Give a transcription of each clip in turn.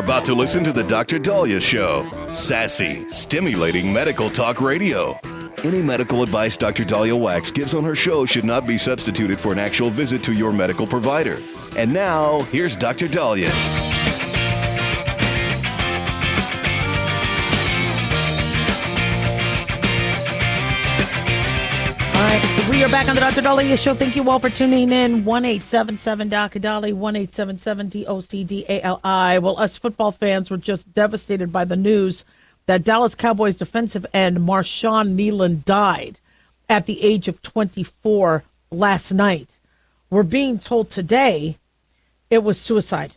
about to listen to the Dr. Daliah Show. Sassy, stimulating medical talk radio. Any medical advice Dr. Daliah Wax gives on her show should not be substituted for an actual visit to your medical provider. And now, here's Dr. Daliah. All right, we are back on the Dr. Daliah Show. Thank you all for tuning in. 1-877-Dr. Dali, 1-877-DOCDALI. Well, us football fans were just devastated by the news that Dallas Cowboys defensive end Marshawn Kneeland died at the age of 24 last night. We're being told today it was suicide.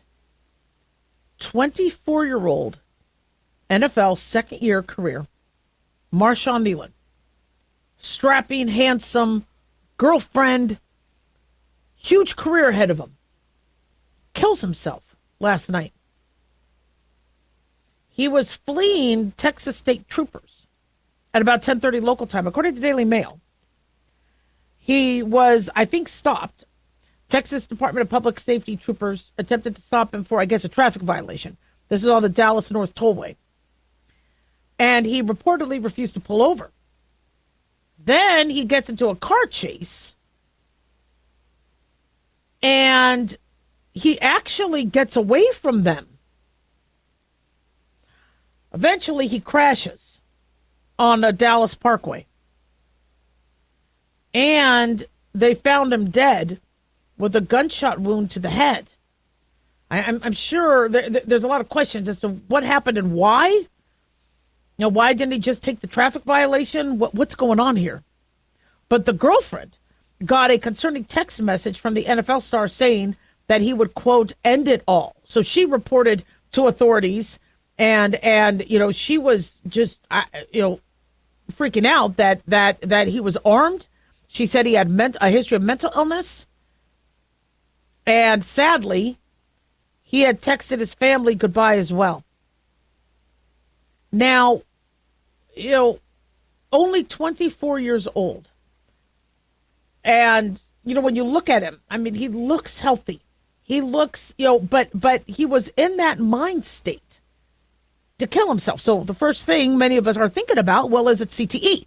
24-year-old NFL second-year career, Marshawn Kneeland. Strapping, handsome, girlfriend, huge career ahead of him. Kills himself last night. He was fleeing Texas State Troopers at about 10:30 local time, according to Daily Mail. He was, I think, stopped. Texas Department of Public Safety troopers attempted to stop him for, I guess, a traffic violation. This is on the Dallas North Tollway. And he reportedly refused to pull over. Then he gets into a car chase. And he actually gets away from them. Eventually, he crashes on a Dallas Parkway. And they found him dead with a gunshot wound to the head. I'm sure there's a lot of questions as to what happened and why. You know, why didn't he just take the traffic violation? What's going on here? But the girlfriend got a concerning text message from the NFL star saying that he would, quote, end it all. So she reported to authorities. And you know, she was just freaking out that he was armed. She said he had a history of mental illness, and sadly, he had texted his family goodbye as well. Now, you know, only 24 years old, and you know, when you look at him, I mean, he looks healthy. He looks, but he was in that mind state to kill himself. So the first thing many of us are thinking about, well, is it CTE,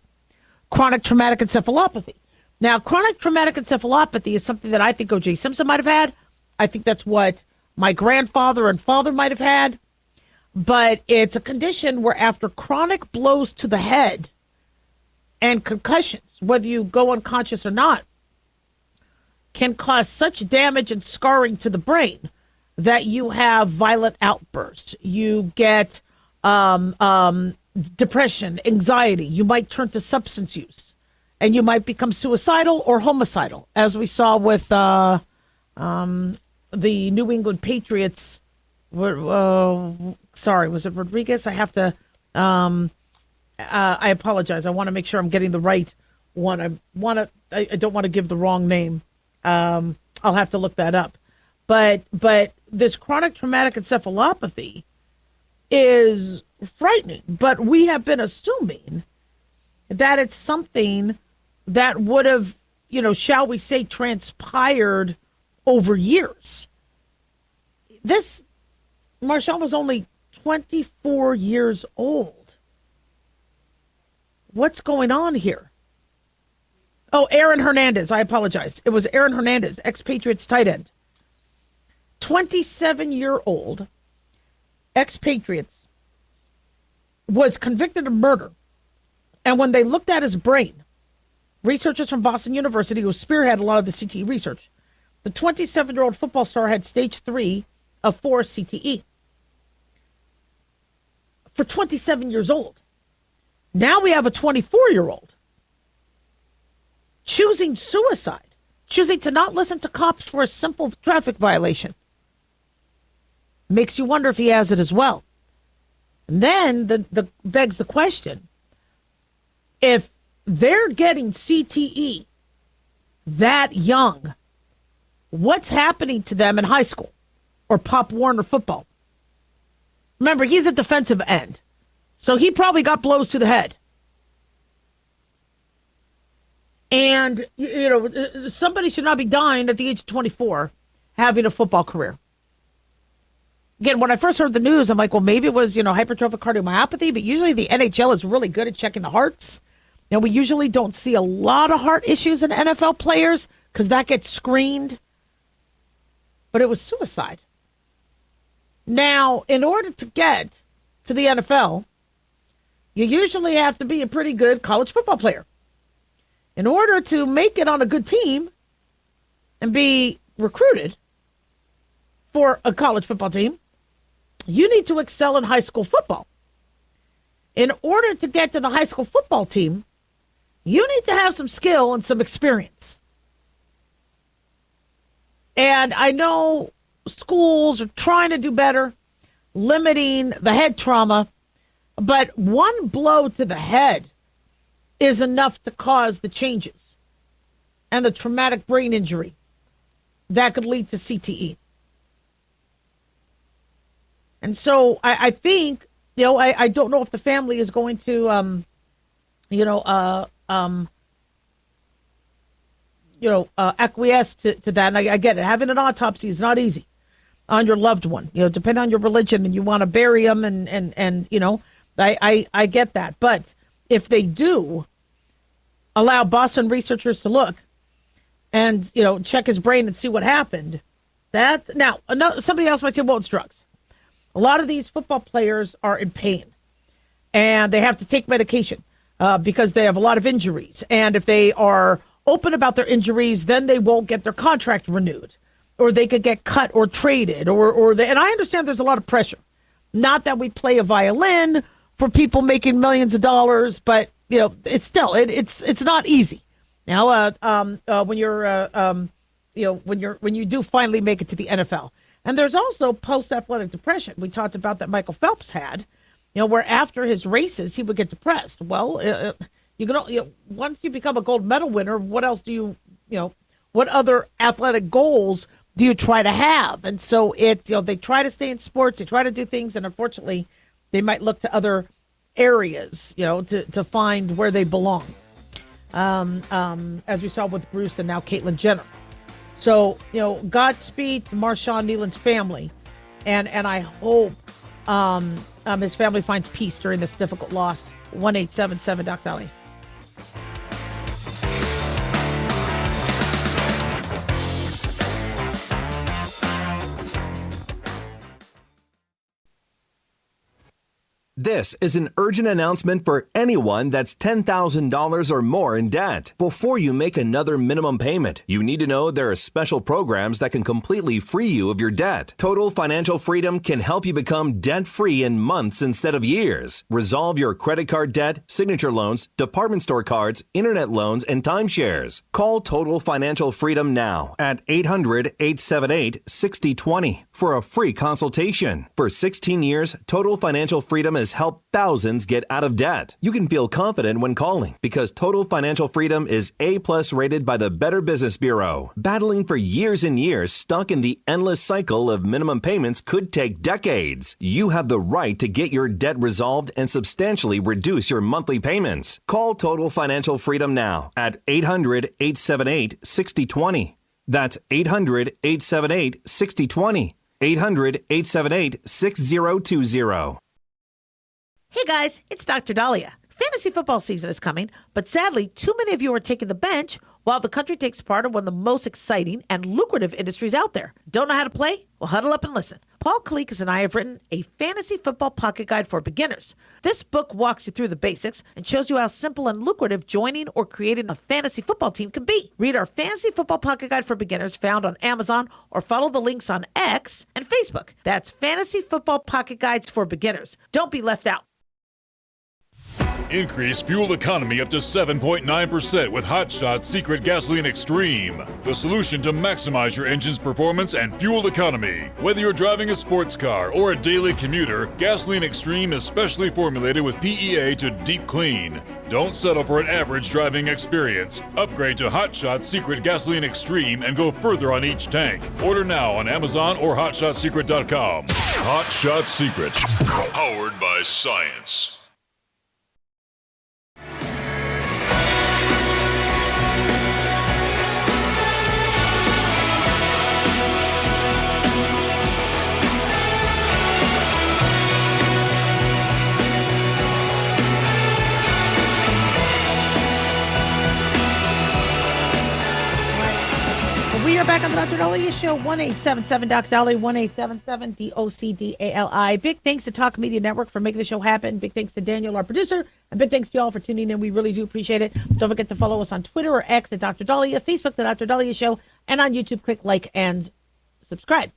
chronic traumatic encephalopathy? Now, chronic traumatic encephalopathy is something that I think O.J. Simpson might have had. I think that's what my grandfather and father might have had. But it's a condition where after chronic blows to the head and concussions, whether you go unconscious or not, can cause such damage and scarring to the brain that you have violent outbursts. You get depression, anxiety. You might turn to substance use, and you might become suicidal or homicidal, as we saw with the New England Patriots. Sorry, was it Rodriguez? I have to. I apologize. I want to make sure I'm getting the right one. I don't want to give the wrong name. I'll have to look that up. But this chronic traumatic encephalopathy is frightening. But we have been assuming that it's something that would have, shall we say, transpired over years. This Marshawn was only 24 years old. What's going on here? Oh, Aaron Hernandez. I apologize. It was Aaron Hernandez, ex-Patriots tight end. 27-year-old ex-Patriots was convicted of murder. And when they looked at his brain, researchers from Boston University, who spearhead a lot of the CTE research, the 27-year-old football star had stage 3 of 4 CTE. For 27 years old. Now we have a 24-year-old choosing suicide, choosing to not listen to cops for a simple traffic violation. Makes you wonder if he has it as well. And then the begs the question, if they're getting CTE that young, what's happening to them in high school or Pop Warner football? Remember, he's a defensive end, so he probably got blows to the head. And, somebody should not be dying at the age of 24 having a football career. again, when I first heard the news, I'm like, well, maybe it was, hypertrophic cardiomyopathy, but usually the NHL is really good at checking the hearts. Now, we usually don't see a lot of heart issues in NFL players because that gets screened. But it was suicide. Now, in order to get to the NFL, you usually have to be a pretty good college football player. In order to make it on a good team and be recruited for a college football team, you need to excel in high school football. In order to get to the high school football team, you need to have some skill and some experience. And I know schools are trying to do better, limiting the head trauma, but one blow to the head is enough to cause the changes and the traumatic brain injury that could lead to CTE. And so I think, I don't know if the family is going to, acquiesce to that. And I get it. Having an autopsy is not easy on your loved one, depending on your religion, and you want to bury them and I get that. But if they do allow Boston researchers to look and, check his brain and see what happened, that's now somebody else might say, well, it's drugs. A lot of these football players are in pain and they have to take medication because they have a lot of injuries. And if they are open about their injuries, then they won't get their contract renewed, or they could get cut or traded, and I understand there's a lot of pressure. Not that we play a violin for people making millions of dollars, but it's still it's not easy. Now, when you do finally make it to the NFL, and there's also post-athletic depression. We talked about that Michael Phelps had, where after his races he would get depressed. Well, once you become a gold medal winner, what else do what other athletic goals do you try to have? And so it's, they try to stay in sports, they try to do things, and unfortunately, they might look to other areas, to find where they belong. As we saw with Bruce and now Caitlyn Jenner. So, Godspeed to Marshawn Kneeland's family. And I hope his family finds peace during this difficult loss. 1-877 Doc Daliah. This is an urgent announcement for anyone that's $10,000 or more in debt. Before you make another minimum payment, you need to know there are special programs that can completely free you of your debt. Total Financial Freedom can help you become debt-free in months instead of years. Resolve your credit card debt, signature loans, department store cards, internet loans, and timeshares. Call Total Financial Freedom now at 800-878-6020 for a free consultation. For 16 years, Total Financial Freedom has helped thousands get out of debt. You can feel confident when calling because Total Financial Freedom is A+ rated by the Better Business Bureau. Battling for years and years stuck in the endless cycle of minimum payments could take decades. You have the right to get your debt resolved and substantially reduce your monthly payments. Call Total Financial Freedom now at 800-878-6020. That's 800-878-6020. 800-878-6020. Hey guys, it's Dr. Daliah. Fantasy football season is coming, but sadly, too many of you are taking the bench while the country takes part in one of the most exciting and lucrative industries out there. Don't know how to play? Well, huddle up and listen. Paul Kalikas and I have written a fantasy football pocket guide for beginners. This book walks you through the basics and shows you how simple and lucrative joining or creating a fantasy football team can be. Read our fantasy football pocket guide for beginners found on Amazon or follow the links on X and Facebook. That's Fantasy Football Pocket Guides for Beginners. Don't be left out. Increase fuel economy up to 7.9% with Hot Shot's Secret Gasoline Extreme, the solution to maximize your engine's performance and fuel economy. Whether you're driving a sports car or a daily commuter, Gasoline Extreme is specially formulated with PEA to deep clean. Don't settle for an average driving experience. Upgrade to Hot Shot's Secret Gasoline Extreme and go further on each tank. Order now on Amazon or HotShotSecret.com. Hot Shot Secret, powered by science. back on the Dr. Daliah Show, 1-877 Dr. Daliah, 1-877 DOCDALI. Big thanks to Talk Media Network for making the show happen. Big thanks to Daniel, our producer, and big thanks to y'all for tuning in. We really do appreciate it. Don't forget to follow us on Twitter or X at Dr. Daliah, Facebook, The Dr. Daliah Show, and on YouTube, click like and subscribe.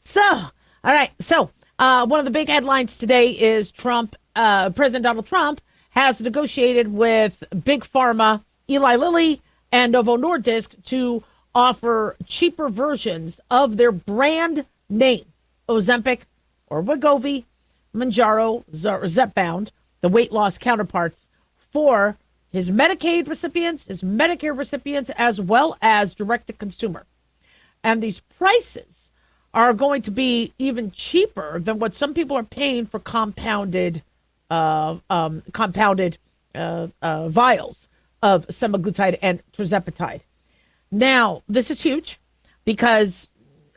So, all right. So, one of the big headlines today is President Donald Trump has negotiated with Big Pharma, Eli Lilly, and Novo Nordisk to offer cheaper versions of their brand name, Ozempic or Wegovy, Mounjaro, or Zepbound, the weight loss counterparts, for his Medicaid recipients, his Medicare recipients, as well as direct-to-consumer. And these prices are going to be even cheaper than what some people are paying for compounded vials of semaglutide and tirzepatide. Now, this is huge because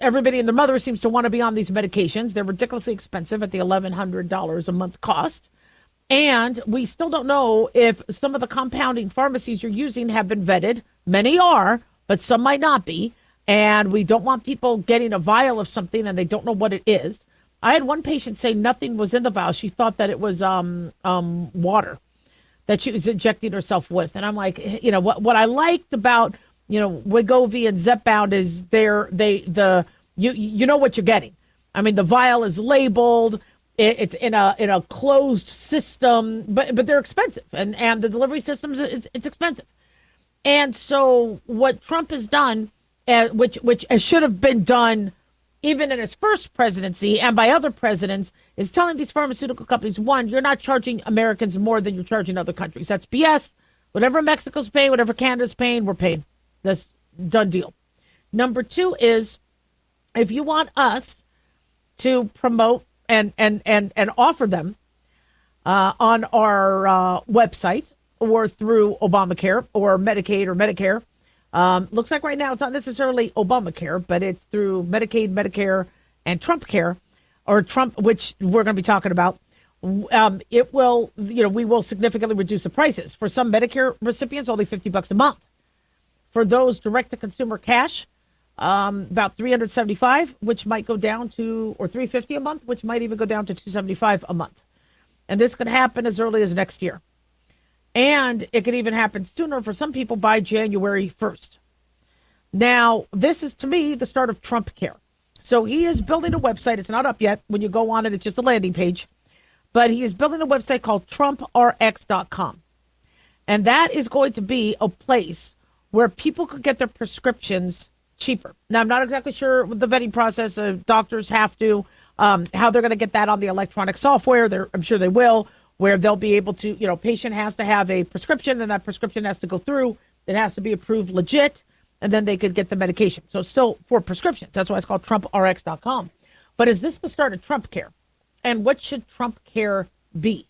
everybody and their mother seems to want to be on these medications. They're ridiculously expensive at the $1,100 a month cost. And we still don't know if some of the compounding pharmacies you're using have been vetted. Many are, but some might not be. And we don't want people getting a vial of something and they don't know what it is. I had one patient say nothing was in the vial. She thought that it was water that she was injecting herself with. And I'm like, what I liked about Wegovy and Zepbound is you know what you're getting. I mean, the vial is labeled. It's in a closed system, but they're expensive, and the delivery systems it's expensive. And so what Trump has done, which should have been done even in his first presidency and by other presidents, is telling these pharmaceutical companies, one, you're not charging Americans more than you're charging other countries. That's BS. Whatever Mexico's paying, whatever Canada's paying, we're paying. That's done deal. Number two is, if you want us to promote and offer them on our website or through Obamacare or Medicaid or Medicare, looks like right now it's not necessarily Obamacare, but it's through Medicaid, Medicare, and Trump Care, or Trump, which we're going to be talking about. It will, we will significantly reduce the prices. For some Medicare recipients, only $50 a month. For those direct-to-consumer cash, about $375, which might go down to, or $350 a month, which might even go down to $275 a month. And this could happen as early as next year. And it could even happen sooner for some people by January 1st. Now, this is, to me, the start of Trump Care. So he is building a website. It's not up yet. When you go on it, it's just a landing page. But he is building a website called TrumpRx.com. And that is going to be a place where people could get their prescriptions cheaper. Now, I'm not exactly sure with the vetting process. Doctors have to, how they're going to get that on the electronic software. I'm sure they will, where they'll be able to, patient has to have a prescription, and that prescription has to go through. It has to be approved legit, and then they could get the medication. So it's still for prescriptions. That's why it's called TrumpRx.com. But is this the start of Trump Care? And what should Trump Care be?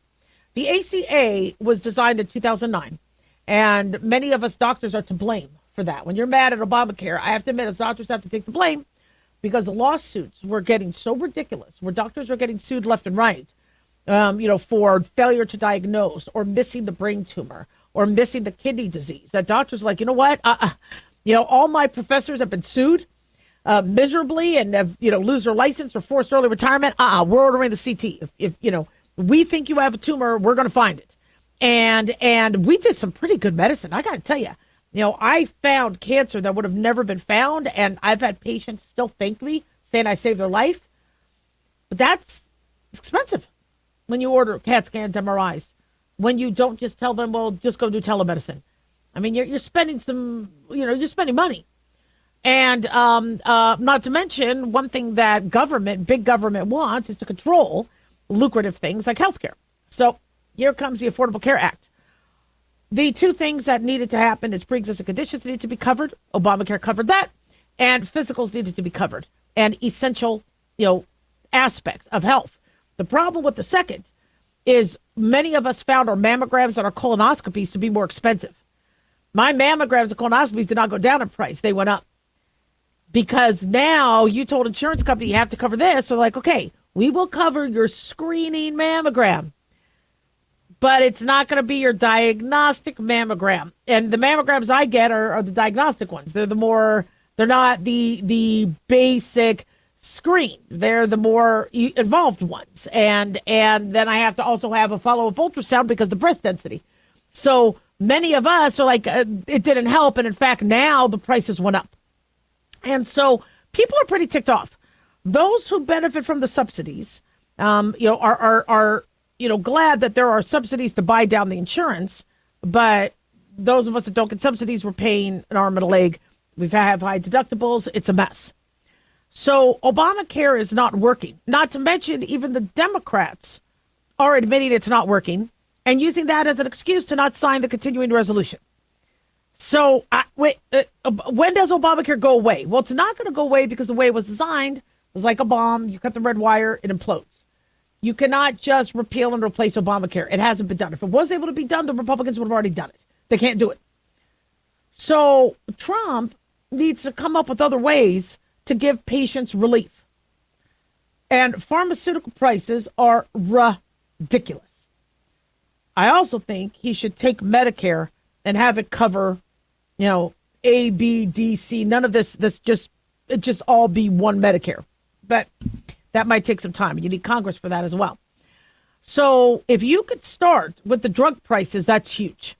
The ACA was designed in 2009. And many of us doctors are to blame for that. When you're mad at Obamacare, I have to admit, as doctors have to take the blame, because the lawsuits were getting so ridiculous, where doctors are getting sued left and right, for failure to diagnose or missing the brain tumor or missing the kidney disease. That doctors are like, you know what? All my professors have been sued miserably and have, lose their license or forced early retirement. We're ordering the CT. If we think you have a tumor, we're going to find it. And we did some pretty good medicine. I got to tell you, I found cancer that would have never been found. And I've had patients still thank me, saying I saved their life. But that's expensive when you order CAT scans, MRIs, when you don't just tell them, well, just go do telemedicine. I mean, you're spending you're spending money. And not to mention, one thing that big government wants is to control lucrative things like healthcare. So here comes the Affordable Care Act. The two things that needed to happen is pre-existing conditions needed to be covered. Obamacare covered that. And physicals needed to be covered. And essential, aspects of health. The problem with the second is many of us found our mammograms and our colonoscopies to be more expensive. My mammograms and colonoscopies did not go down in price. They went up. Because now you told insurance company you have to cover this. So like, okay, we will cover your screening mammogram, but it's not going to be your diagnostic mammogram. And the mammograms I get are the diagnostic ones. They're the more They're not the basic screens. They're the more involved ones. And then I have to also have a follow-up ultrasound because of the breast density. So many of us are like, it didn't help. And in fact, now the prices went up. And so people are pretty ticked off. Those who benefit from the subsidies, are glad that there are subsidies to buy down the insurance. But those of us that don't get subsidies, we're paying an arm and a leg. We have high deductibles. It's a mess. So Obamacare is not working. Not to mention, even the Democrats are admitting it's not working and using that as an excuse to not sign the continuing resolution. So when does Obamacare go away? Well, it's not going to go away because the way it was designed was like a bomb. You cut the red wire, it implodes. You cannot just repeal and replace Obamacare. It hasn't been done. If it was able to be done, the Republicans would have already done it. They can't do it. So Trump needs to come up with other ways to give patients relief. And pharmaceutical prices are ridiculous. I also think he should take Medicare and have it cover, A, B, D, C, none of this just all be one Medicare. But that might take some time. You need Congress for that as well. So if you could start with the drug prices, that's huge.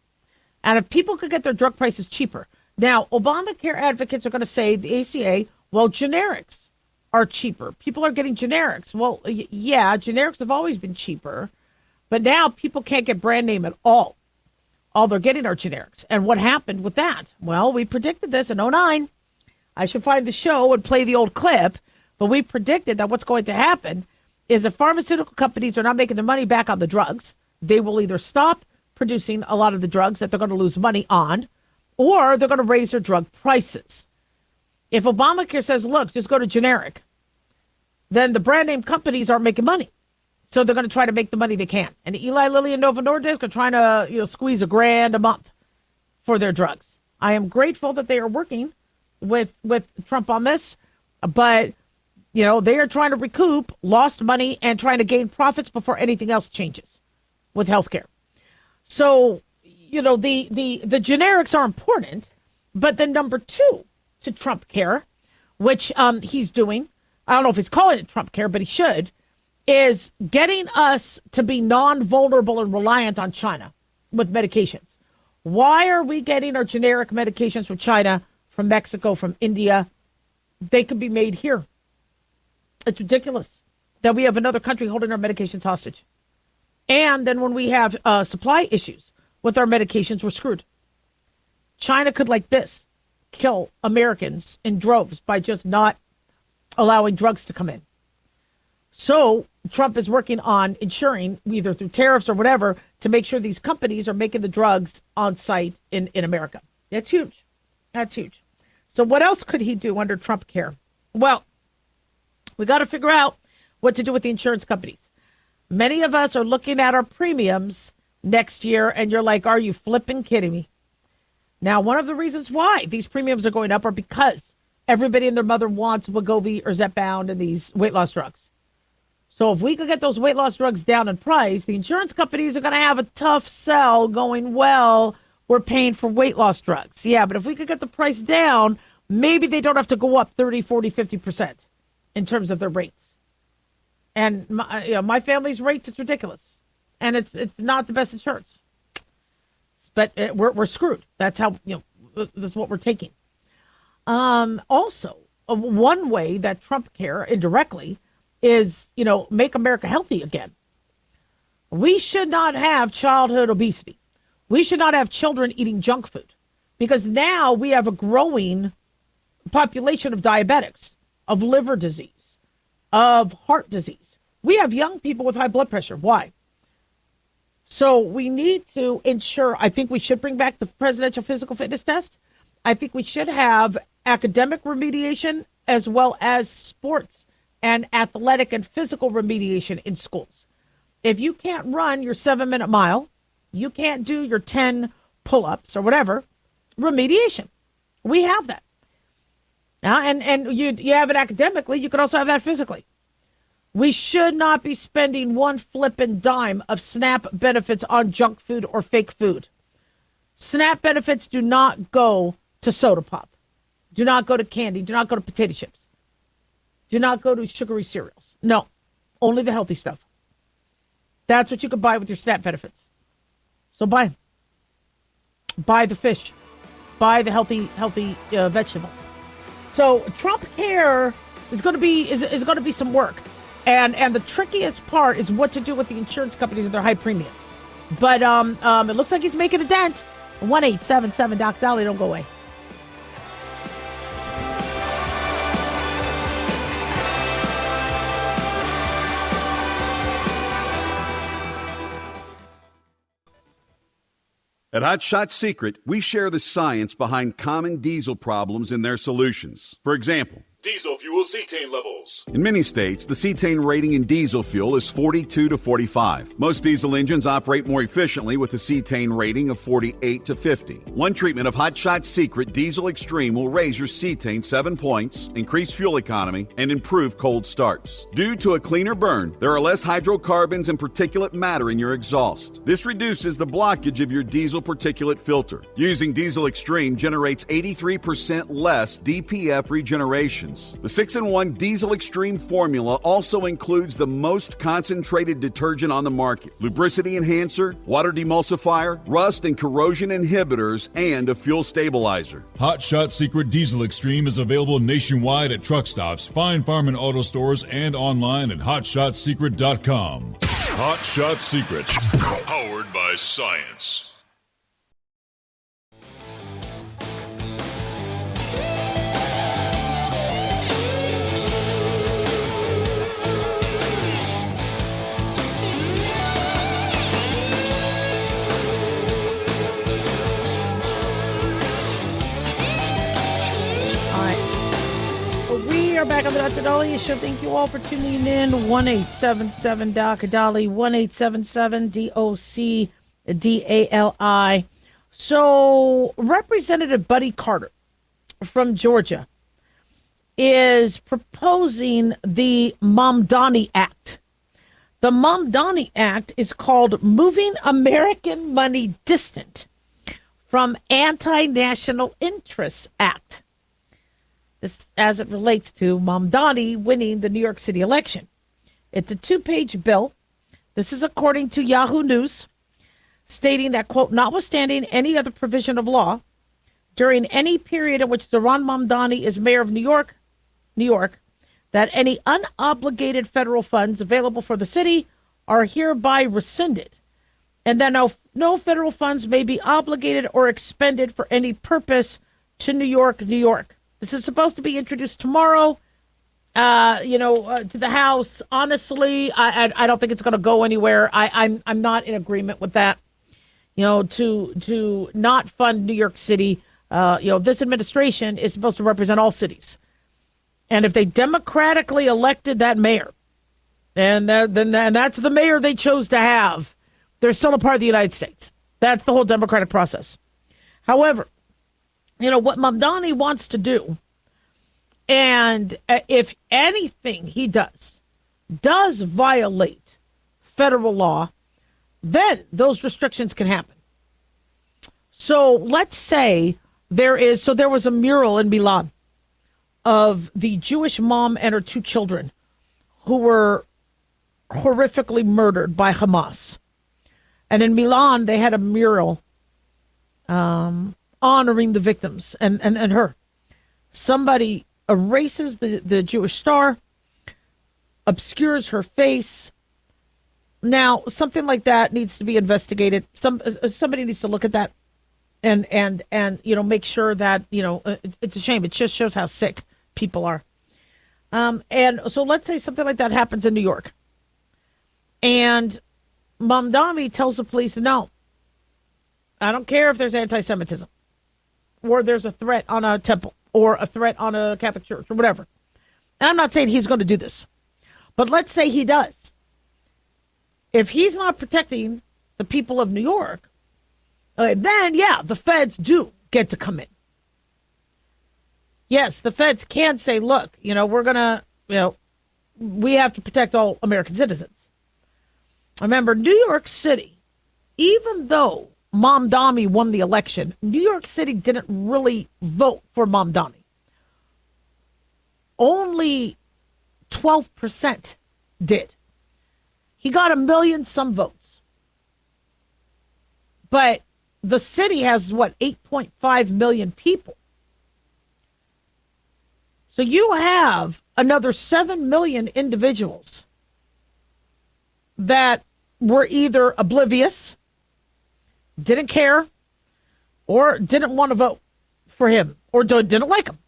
And if people could get their drug prices cheaper. Now, Obamacare advocates are going to say, the ACA, well, generics are cheaper. People are getting generics. Well, yeah, generics have always been cheaper. But now people can't get brand name at all. All they're getting are generics. And what happened with that? Well, we predicted this in 2009. I should find the show and play the old clip. But we predicted that what's going to happen is if pharmaceutical companies are not making their money back on the drugs, they will either stop producing a lot of the drugs that they're going to lose money on, or they're going to raise their drug prices. If Obamacare says, look, just go to generic, then the brand name companies aren't making money. So they're going to try to make the money they can. And Eli Lilly and Novo Nordisk are trying to squeeze $1,000 a month for their drugs. I am grateful that they are working with Trump on this, but they are trying to recoup lost money and trying to gain profits before anything else changes with healthcare. So, the generics are important, but then number two to Trump Care, which he's doing, I don't know if he's calling it Trump Care, but he should, is getting us to be non-vulnerable and reliant on China with medications. Why are we getting our generic medications from China, from Mexico, from India? They could be made here. It's ridiculous that we have another country holding our medications hostage. And then when we have supply issues with our medications, we're screwed. China could, like this, kill Americans in droves by just not allowing drugs to come in. So Trump is working on ensuring, either through tariffs or whatever, to make sure these companies are making the drugs on site in America. That's huge. That's huge. So what else could he do under Trump Care? Well, we got to figure out what to do with the insurance companies. Many of us are looking at our premiums next year, and you're like, are you flipping kidding me? Now, one of the reasons why these premiums are going up are because everybody and their mother wants Wegovy or Zepbound and these weight loss drugs. So if we could get those weight loss drugs down in price, the insurance companies are going to have a tough sell going, well, we're paying for weight loss drugs. Yeah, but if we could get the price down, maybe they don't have to go up 30, 40, 50% in terms of their rates. And my family's rates, it's ridiculous. And it's not the best insurance. But we're screwed. That's how, that's what we're taking. Also, one way that Trump Care indirectly is, make America healthy again. We should not have childhood obesity. We should not have children eating junk food, because now we have a growing population of diabetics, of liver disease, of heart disease. We have young people with high blood pressure. Why? So we need to ensure, I think we should bring back the presidential physical fitness test. I think we should have academic remediation as well as sports and athletic and physical remediation in schools. If you can't run your 7-minute mile, you can't do your 10 pull-ups or whatever, remediation. We have that. And you have it academically, you could also have that physically. We should not be spending one flippin' dime of SNAP benefits on junk food or fake food. SNAP benefits do not go to soda pop. Do not go to candy. Do not go to potato chips. Do not go to sugary cereals. No, only the healthy stuff. That's what you can buy with your SNAP benefits. So buy them. Buy the fish. Buy the healthy vegetables. So Trump Care is going to be some work, and the trickiest part is what to do with the insurance companies and their high premiums. But it looks like he's making a dent. 1-877 Doc Daliah. Don't go away. At Hot Shot Secret, we share the science behind common diesel problems and their solutions. For example, Diesel fuel cetane levels. in many states, the cetane rating in diesel fuel is 42 to 45. Most diesel engines operate more efficiently with a cetane rating of 48 to 50. One treatment of Hot Shot Secret Diesel Extreme will raise your cetane 7 points, increase fuel economy, and improve cold starts. Due to a cleaner burn, there are less hydrocarbons and particulate matter in your exhaust. This reduces the blockage of your diesel particulate filter. Using Diesel Extreme generates 83% less DPF regeneration. The 6-in-1 Diesel Extreme formula also includes the most concentrated detergent on the market, lubricity enhancer, water demulsifier, rust and corrosion inhibitors, and a fuel stabilizer. Hot Shot Secret Diesel Extreme is available nationwide at truck stops, fine farm and auto stores, and online at hotshotsecret.com. Hot Shot Secret, powered by science. We are back on the Dr. Daliah Show. Thank you all for tuning in. 1-877 Doc Daliah, 1-877 DOCDALI. So, Representative Buddy Carter from Georgia is proposing the Mamdani Act. The Mamdani Act is called Moving American Money Distant from Anti-National Interests Act. This, as it relates to Mamdani winning the New York City election. It's a 2-page bill. This is according to Yahoo News, stating that, quote, notwithstanding any other provision of law, during any period in which Zohran Mamdani is mayor of New York, that any unobligated federal funds available for the city are hereby rescinded, and that no federal funds may be obligated or expended for any purpose to New York. This is supposed to be introduced tomorrow, to the House. Honestly, I don't think it's going to go anywhere. I'm not in agreement with that. To not fund New York City. This administration is supposed to represent all cities, and if they democratically elected that mayor, and that's the mayor they chose to have, they're still a part of the United States. That's the whole democratic process. However, what Mamdani wants to do, and if anything he does violate federal law, then those restrictions can happen. So let's say there was a mural in Milan of the Jewish mom and her 2 children who were horrifically murdered by Hamas. And in Milan, they had a mural honoring the victims and her. Somebody erases the Jewish star, obscures her face. Now, something like that needs to be investigated. Somebody needs to look at that and make sure that, it's a shame. It just shows how sick people are. And so let's say something like that happens in New York. And Mamdani tells the police, no, I don't care if there's anti-Semitism, or there's a threat on a temple, or a threat on a Catholic church, or whatever. And I'm not saying he's going to do this, but let's say he does. If he's not protecting the people of New York, then, yeah, the feds do get to come in. Yes, the feds can say, look, we're going to, we have to protect all American citizens. Remember, New York City, even though Mamdani won the election, New York City didn't really vote for Mamdani. only 12% did. He got 1 million some votes. But the city has, 8.5 million people. So you have another 7 million individuals that were either oblivious, didn't care, or didn't want to vote for him, or didn't like him.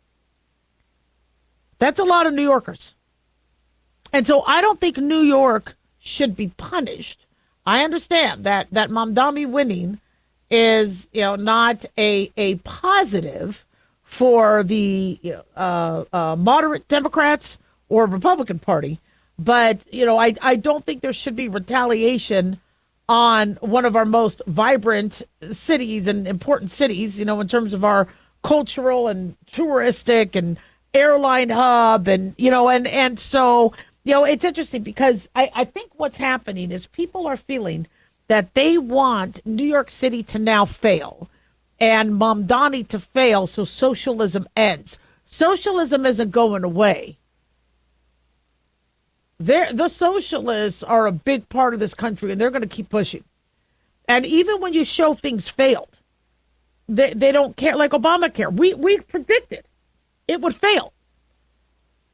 That's a lot of New Yorkers. And so I don't think New York should be punished. I understand that Mamdani winning is, not a positive for the moderate Democrats or Republican Party. But, I don't think there should be retaliation on one of our most vibrant cities and important cities, in terms of our cultural and touristic and airline hub. And so, it's interesting because I think what's happening is people are feeling that they want New York City to now fail and Mamdani to fail so socialism ends. Socialism isn't going away. The socialists are a big part of this country, and they're going to keep pushing. And even when you show things failed, they don't care. Like Obamacare, we predicted it would fail,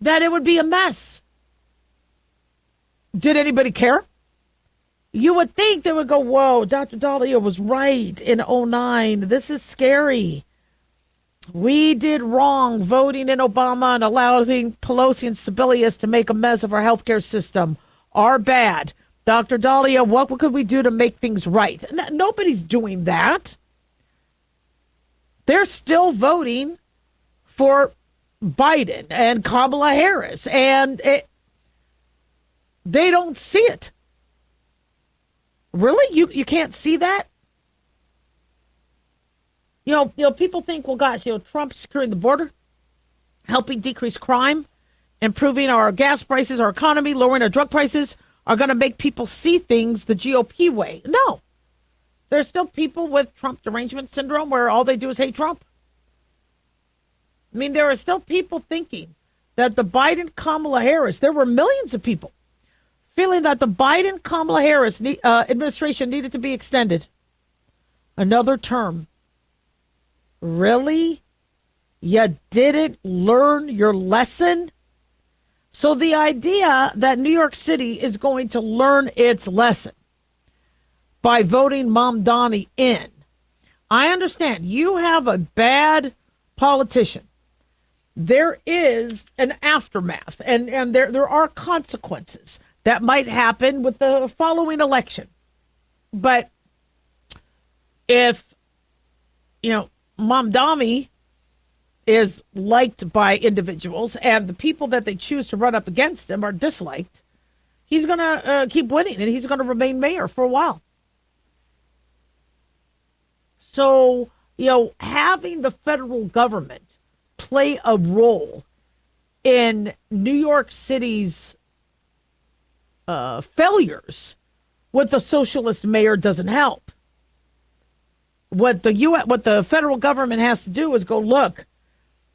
that it would be a mess. Did anybody care? You would think they would go, whoa, Dr. Daliah was right in 2009. This is scary. We did wrong voting in Obama and allowing Pelosi and Sebelius to make a mess of our healthcare system. Our bad. Dr. Daliah, what could we do to make things right? Nobody's doing that. They're still voting for Biden and Kamala Harris, and they don't see it. Really? You can't see that? People think, well, gosh, Trump securing the border, helping decrease crime, improving our gas prices, our economy, lowering our drug prices are going to make people see things the GOP way. No. There's still people with Trump derangement syndrome where all they do is hate Trump. I mean, there are still people thinking that the Biden-Kamala Harris, there were millions of people feeling that the Biden-Kamala Harris administration needed to be extended another term. Really? You didn't learn your lesson? So the idea that New York City is going to learn its lesson by voting Mamdani in, I understand you have a bad politician. There is an aftermath, and there are consequences that might happen with the following election. But if, Mamdani is liked by individuals and the people that they choose to run up against him are disliked, he's going to keep winning and he's going to remain mayor for a while. So, having the federal government play a role in New York City's failures with the socialist mayor doesn't help. What the federal government has to do is go, look,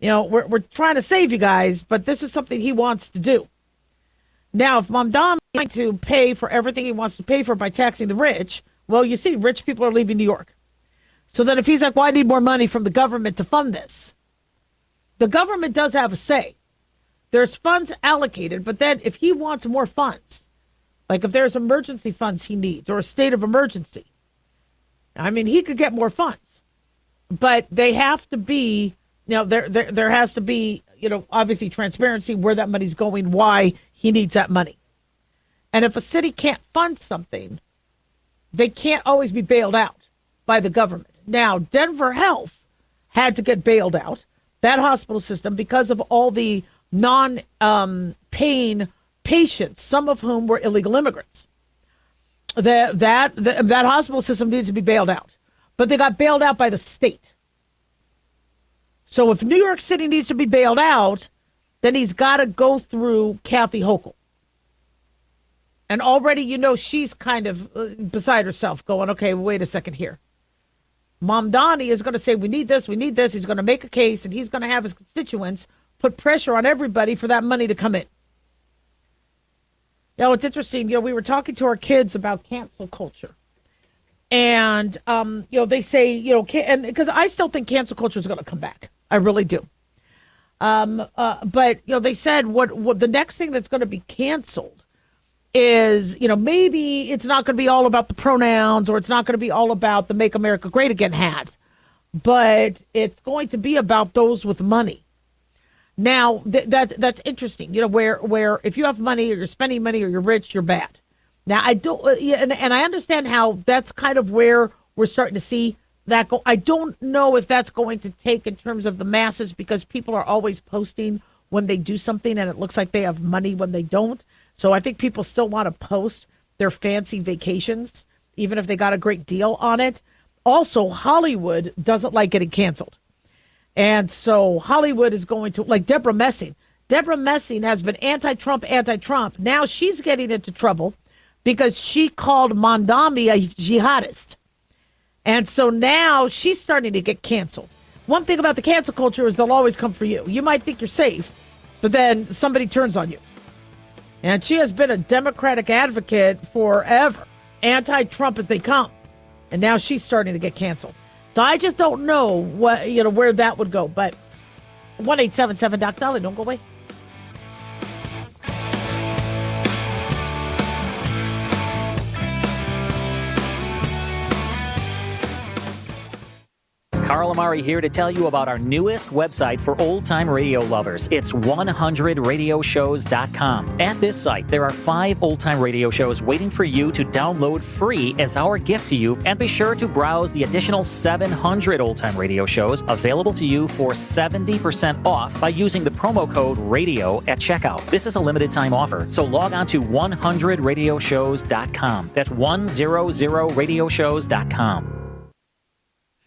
we're trying to save you guys, but this is something he wants to do. Now, if Mamdani is going to pay for everything he wants to pay for by taxing the rich, well, you see, rich people are leaving New York. So then if he's like, well, I need more money from the government to fund this, the government does have a say. There's funds allocated, but then if he wants more funds, like if there's emergency funds he needs or a state of emergency, I mean, he could get more funds, but they have to be, there has to be, obviously transparency where that money's going, why he needs that money. And if a city can't fund something, they can't always be bailed out by the government. Now, Denver Health had to get bailed out, that hospital system, because of all the non-paying patients, some of whom were illegal immigrants. That hospital system needed to be bailed out, but they got bailed out by the state. So if New York City needs to be bailed out, then he's got to go through Kathy Hochul. And already, she's kind of beside herself going, okay, wait a second here. Mamdani is going to say, we need this. He's going to make a case, and he's going to have his constituents put pressure on everybody for that money to come in. You know, it's interesting. You know, we were talking to our kids about cancel culture. And, you know, they say, you know, and because I still think cancel culture is going to come back. I really do. But, you know, they said what the next thing that's going to be canceled is, you know, maybe it's not going to be all about the pronouns, or it's not going to be all about the Make America Great Again hat, but it's going to be about those with money. Now, that's interesting, you know, where if you have money, or you're spending money, or you're rich, you're bad. Now, I don't, and I understand how that's kind of where we're starting to see that go. I don't know if that's going to take in terms of the masses, because people are always posting when they do something and it looks like they have money when they don't. So I think people still want to post their fancy vacations, even if they got a great deal on it. Also, Hollywood doesn't like getting canceled. And so Hollywood is going to, like Deborah Messing. Deborah Messing has been anti-Trump. Now she's getting into trouble because she called Mamdani a jihadist. And so now she's starting to get canceled. One thing about the cancel culture is they'll always come for you. You might think you're safe, but then somebody turns on you. And she has been a Democratic advocate forever, anti-Trump as they come. And now she's starting to get canceled. So I just don't know what, you know, where that would go. But 1-877-DOC-DOLLY, don't go away. Carl Amari here to tell you about our newest website for old-time radio lovers. It's 100radioshows.com. At this site, there are 5 old-time radio shows waiting for you to download free as our gift to you. And be sure to browse the additional 700 old-time radio shows available to you for 70% off by using the promo code RADIO at checkout. This is a limited-time offer, so log on to 100radioshows.com. That's 100radioshows.com.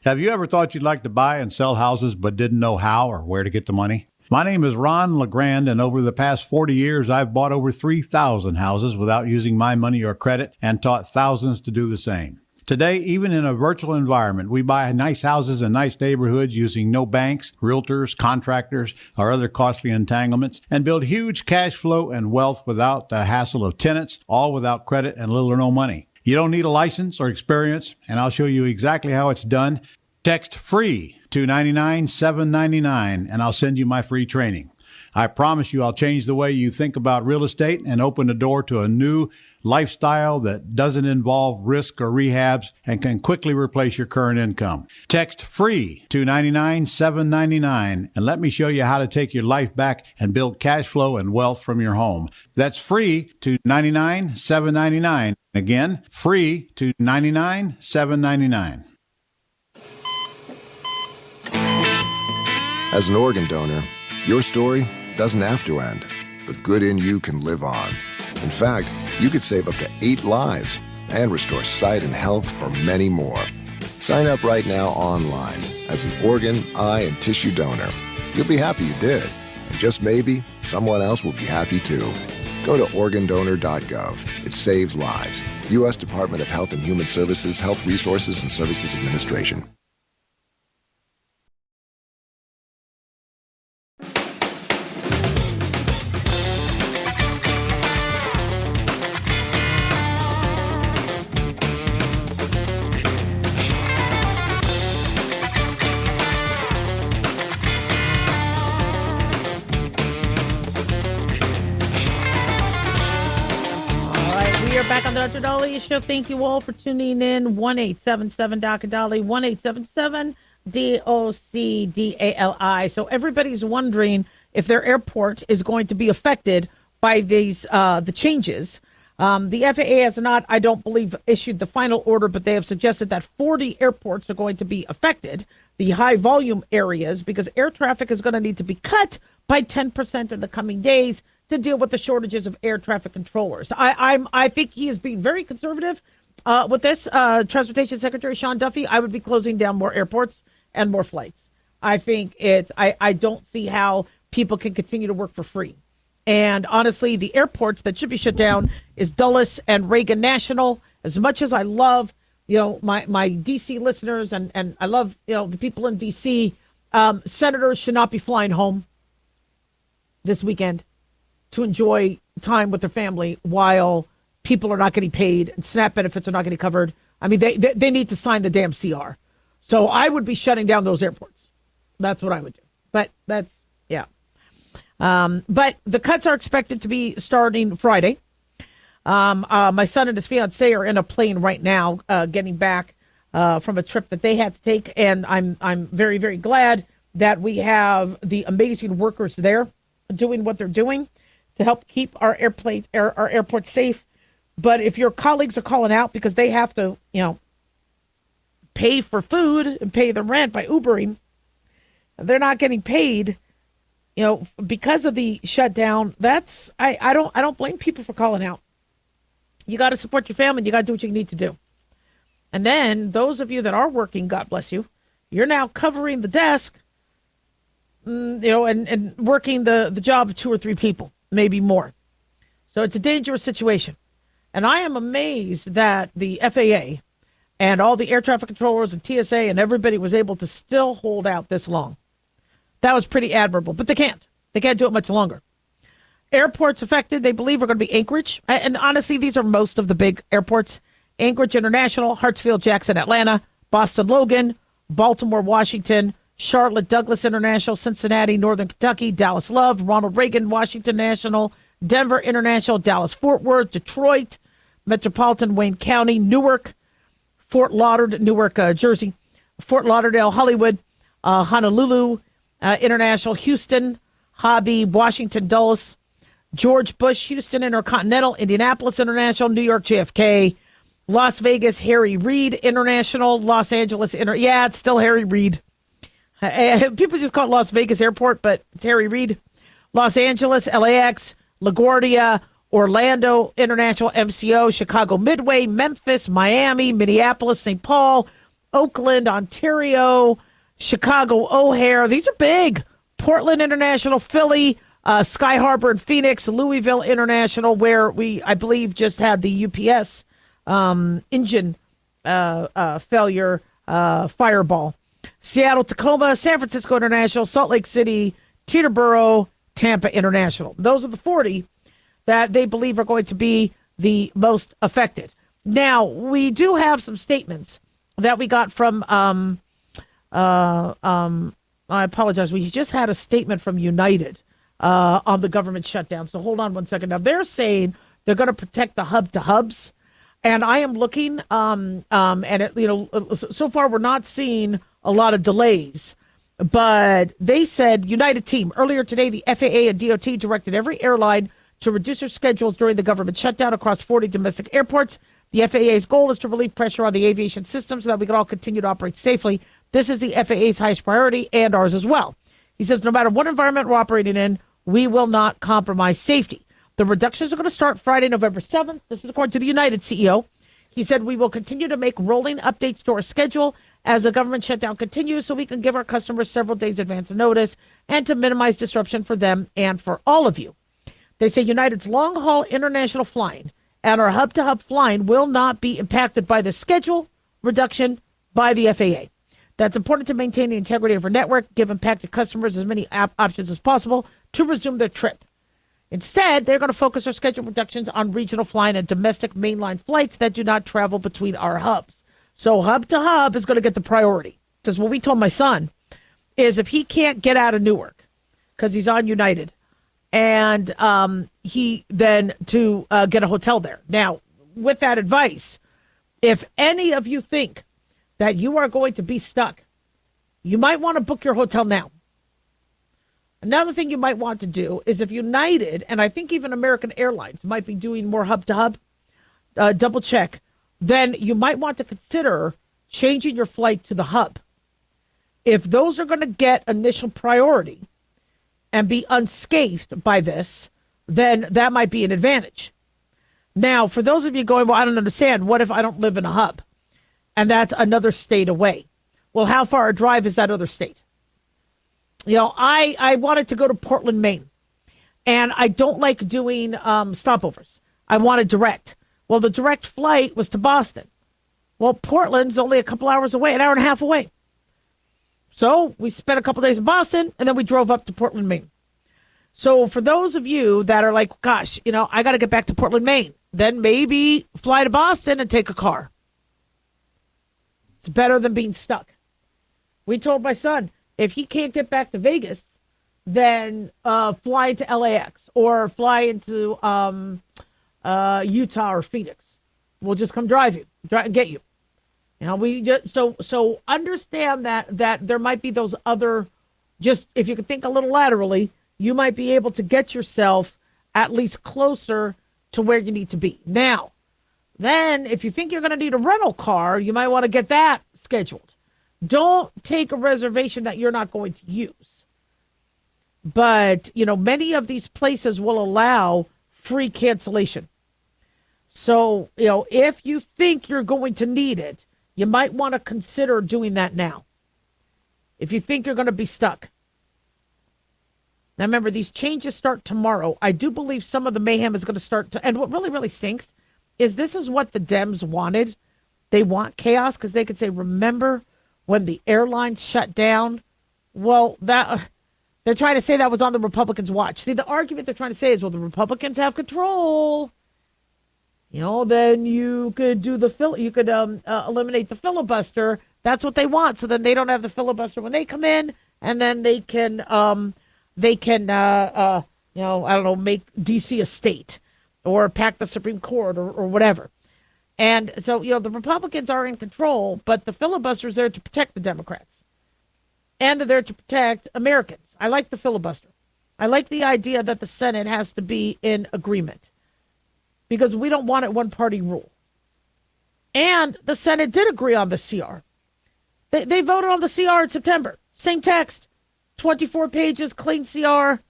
Have you ever thought you'd like to buy and sell houses but didn't know how or where to get the money? My name is Ron LeGrand, and over the past 40 years, I've bought over 3,000 houses without using my money or credit, and taught thousands to do the same. Today, even in a virtual environment, we buy nice houses in nice neighborhoods using no banks, realtors, contractors, or other costly entanglements, and build huge cash flow and wealth without the hassle of tenants, all without credit and little or no money. You don't need a license or experience, and I'll show you exactly how it's done. Text FREE to 99799, and I'll send you my free training. I promise you I'll change the way you think about real estate and open the door to a new lifestyle that doesn't involve risk or rehabs and can quickly replace your current income. Text FREE to 99799, and let me show you how to take your life back and build cash flow and wealth from your home. That's FREE to 99799. Again, FREE to 99799. As an organ donor, your story doesn't have to end. The good in you can live on. In fact, you could save up to 8 lives and restore sight and health for many more. Sign up right now online as an organ, eye, and tissue donor. You'll be happy you did. And just maybe, someone else will be happy too. Go to organdonor.gov. It saves lives. U.S. Department of Health and Human Services, Health Resources and Services Administration. Back on the Dr. Daliah Show. Thank you all for tuning in. 1-877-Dr. 1-877-DOCDALI. So everybody's wondering if their airport is going to be affected by these the changes. The FAA has not, I don't believe, issued the final order, but they have suggested that 40 airports are going to be affected, the high volume areas, because air traffic is going to need to be cut by 10% in the coming days to deal with the shortages of air traffic controllers. I think he is being very conservative with this. Transportation Secretary Sean Duffy, I would be closing down more airports and more flights. I think I don't see how people can continue to work for free. And honestly, the airports that should be shut down is Dulles and Reagan National. As much as I love, my D.C. listeners and I love, the people in D.C., senators should not be flying home. this weekend to enjoy time with their family while people are not getting paid and SNAP benefits are not getting covered. I mean, they need to sign the damn CR. So I would be shutting down those airports. That's what I would do. But that's, yeah. But the cuts are expected to be starting Friday. My son and his fiance are in a plane right now, getting back from a trip that they had to take. And I'm very, very glad that we have the amazing workers there doing what they're doing to help keep our airports safe. But if your colleagues are calling out because they have to, pay for food and pay the rent by Ubering, they're not getting paid, because of the shutdown. That's I don't blame people for calling out. You got to support your family. You got to do what you need to do. And then those of you that are working, God bless you, you're now covering the desk, and working the job of 2 or 3 people, maybe more. So it's a dangerous situation. And I am amazed that the FAA and all the air traffic controllers and TSA and everybody was able to still hold out this long. That was pretty admirable, but they can't. They can't do it much longer. Airports affected, they believe, are going to be Anchorage. And honestly, these are most of the big airports. Anchorage International, Hartsfield Jackson, Atlanta, Boston Logan, Baltimore, Washington, Charlotte Douglas International, Cincinnati, Northern Kentucky, Dallas Love, Ronald Reagan, Washington National, Denver International, Dallas Fort Worth, Detroit, Metropolitan Wayne County, Newark, Fort Lauderdale, Newark, Jersey, Fort Lauderdale, Hollywood, Honolulu International, Houston, Hobby, Washington Dulles, George Bush, Houston Intercontinental, Indianapolis International, New York JFK, Las Vegas, Harry Reid International, Los Angeles yeah, it's still Harry Reid. People just call it Las Vegas Airport, but it's Harry Reid. Los Angeles, LAX, LaGuardia, Orlando International, MCO, Chicago Midway, Memphis, Miami, Minneapolis, St. Paul, Oakland, Ontario, Chicago O'Hare. These are big. Portland International, Philly, Sky Harbor and Phoenix, Louisville International, where I believe, just had the UPS engine failure, fireball. Seattle, Tacoma, San Francisco International, Salt Lake City, Teterboro, Tampa International. Those are the 40 that they believe are going to be the most affected. Now, we do have some statements that we got from, I apologize, we just had a statement from United on the government shutdown. So hold on one second. Now, they're saying they're going to protect the hub-to-hubs. And I am looking, and so far we're not seeing a lot of delays. But they said, United Team, earlier today, the FAA and DOT directed every airline to reduce their schedules during the government shutdown across 40 domestic airports. The FAA's goal is to relieve pressure on the aviation system so that we can all continue to operate safely. This is the FAA's highest priority and ours as well. He says, no matter what environment we're operating in, we will not compromise safety. The reductions are going to start Friday, November 7th. This is according to the United CEO. He said, we will continue to make rolling updates to our schedule as the government shutdown continues so we can give our customers several days advance notice and to minimize disruption for them and for all of you. They say United's long-haul international flying and our hub-to-hub flying will not be impacted by the schedule reduction by the FAA. That's important to maintain the integrity of our network, give impacted customers as many options as possible to resume their trip. Instead, they're going to focus our schedule reductions on regional flying and domestic mainline flights that do not travel between our hubs. So hub-to-hub is going to get the priority. Says, what we told my son is if he can't get out of Newark because he's on United, and he then to get a hotel there. Now, with that advice, if any of you think that you are going to be stuck, you might want to book your hotel now. Another thing you might want to do is if United, and I think even American Airlines might be doing more hub-to-hub, double check, then you might want to consider changing your flight to the hub. If those are going to get initial priority and be unscathed by this, then that might be an advantage. Now, for those of you going, well, I don't understand. What if I don't live in a hub? And that's another state away. Well, how far a drive is that other state? You know, I wanted to go to Portland, Maine, and I don't like doing stopovers. I wanted direct. Well, the direct flight was to Boston. Well, Portland's only a couple hours away, an hour and a half away. So we spent a couple days in Boston, and then we drove up to Portland, Maine. So for those of you that are like, gosh, I got to get back to Portland, Maine, then maybe fly to Boston and take a car. It's better than being stuck. We told my son, if he can't get back to Vegas, then fly into LAX or fly into Utah or Phoenix. We'll just come drive and get you. We just so understand that there might be those other, just if you could think a little laterally, you might be able to get yourself at least closer to where you need to be. Now, then if you think you're going to need a rental car, you might want to get that scheduled. Don't take a reservation that you're not going to use. But, many of these places will allow free cancellation. So, if you think you're going to need it, you might want to consider doing that now. If you think you're going to be stuck. Now, remember, these changes start tomorrow. I do believe some of the mayhem is going to start and what really, really stinks is this is what the Dems wanted. They want chaos because they could say, remember when the airlines shut down? Well, they're trying to say that was on the Republicans' watch. See, the argument they're trying to say is, well, the Republicans have control. Then you could do eliminate the filibuster. That's what they want. So then they don't have the filibuster when they come in, and then they can I don't know, make D.C. a state or pack the Supreme Court or whatever. And so, the Republicans are in control, but the filibuster is there to protect the Democrats. And they're there to protect Americans. I like the filibuster. I like the idea that the Senate has to be in agreement because we don't want it one-party rule. And the Senate did agree on the CR. They voted on the CR in September. Same text, 24 pages, clean CR.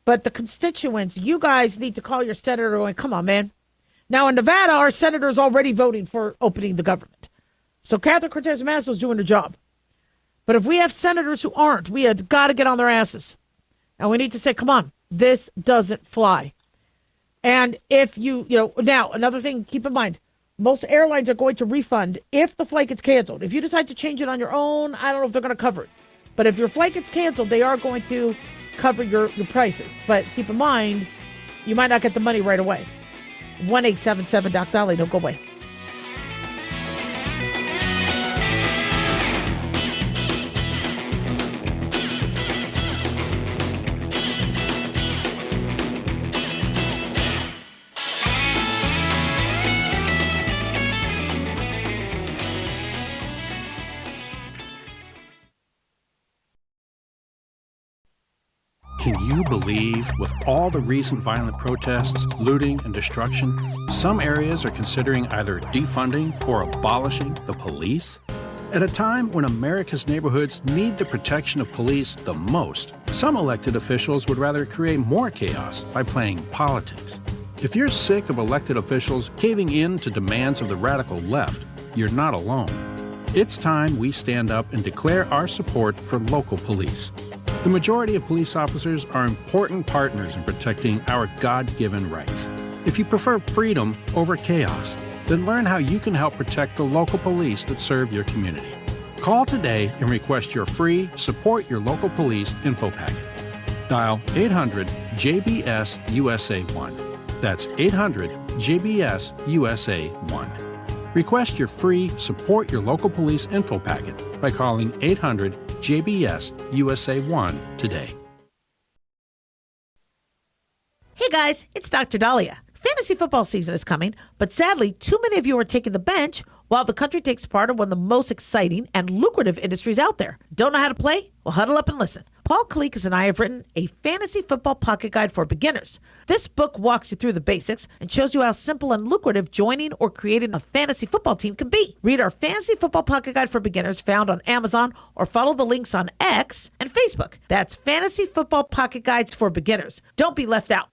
But the constituents, you guys need to call your senator and come on, man. Now, in Nevada, our senator is already voting for opening the government. So Catherine Cortez Masto is doing her job. But if we have senators who aren't, we have got to get on their asses. And we need to say, come on, this doesn't fly. And if now, another thing, keep in mind, most airlines are going to refund if the flight gets canceled. If you decide to change it on your own, I don't know if they're going to cover it. But if your flight gets canceled, they are going to cover your prices. But keep in mind, you might not get the money right away. 1-877-DOC-DALIAH. Don't go away. Can you believe, with all the recent violent protests, looting, and destruction, some areas are considering either defunding or abolishing the police? At a time when America's neighborhoods need the protection of police the most, some elected officials would rather create more chaos by playing politics. If you're sick of elected officials caving in to demands of the radical left, you're not alone. It's time we stand up and declare our support for local police. The majority of police officers are important partners in protecting our God-given rights. If you prefer freedom over chaos, then learn how you can help protect the local police that serve your community. Call today and request your free Support Your Local Police info packet. Dial 800-JBS-USA-1. That's 800-JBS-USA-1. Request your free Support Your Local Police info packet by calling 800-JBS-USA-1 today. Hey guys, it's Dr. Daliah. Fantasy football season is coming, but sadly, too many of you are taking the bench while the country takes part in one of the most exciting and lucrative industries out there. Don't know how to play? Well, huddle up and listen. Paul Kalikas and I have written a fantasy football pocket guide for beginners. This book walks you through the basics and shows you how simple and lucrative joining or creating a fantasy football team can be. Read our fantasy football pocket guide for beginners found on Amazon or follow the links on X and Facebook. That's Fantasy Football Pocket Guides for Beginners. Don't be left out.